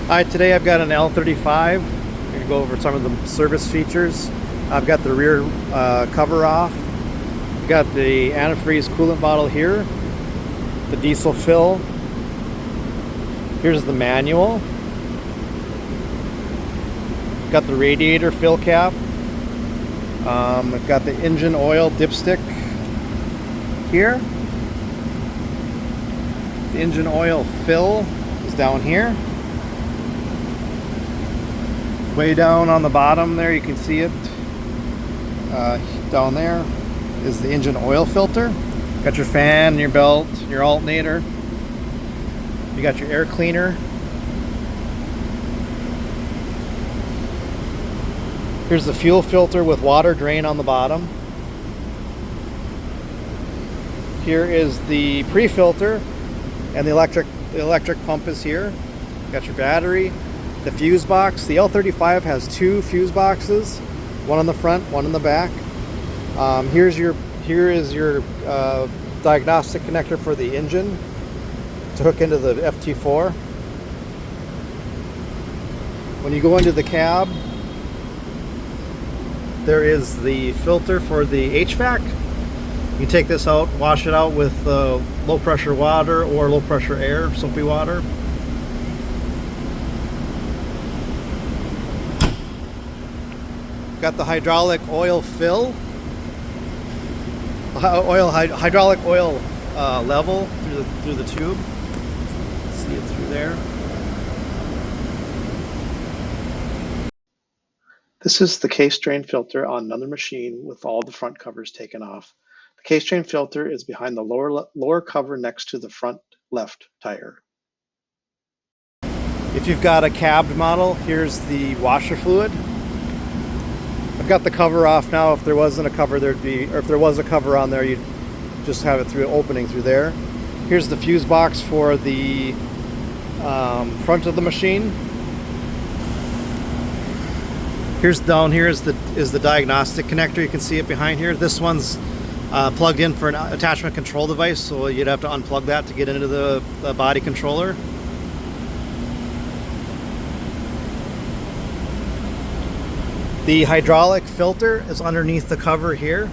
Hi, today I've got an L35. I'm going to go over some of the service features. I've got the rear cover off. I've got the antifreeze coolant bottle here, the diesel fill. Here's the manual. Got the radiator fill cap. I've got the engine oil dipstick here. The engine oil fill is down here. Way down on the bottom there, you can see it. Down there is the engine oil filter. Got your fan, your belt, your alternator. You got your air cleaner. Here's the fuel filter with water drain on the bottom. Here is the pre-filter, and the electric pump is here. Got your battery. The fuse box. The L35 has two fuse boxes, one on the front, one in the back. Here is your diagnostic connector for the engine to hook into the FT4. When you go into the cab, there is the filter for the HVAC. You take this out, wash it out with low pressure water or low pressure air, soapy water. Got the hydraulic oil fill, hydraulic oil level through the tube. See it through there. This is the case drain filter on another machine with all the front covers taken off. The case drain filter is behind the lower cover next to the front left tire. If you've got a cabbed model, here's the washer fluid. I've got the cover off now. If there wasn't a cover, if there was a cover on there, you'd just have it through an opening through there. Here's the fuse box for the front of the machine. Down here is the diagnostic connector. You can see it behind here. This one's plugged in for an attachment control device, so you'd have to unplug that to get into the body controller. The hydraulic filter is underneath the cover here.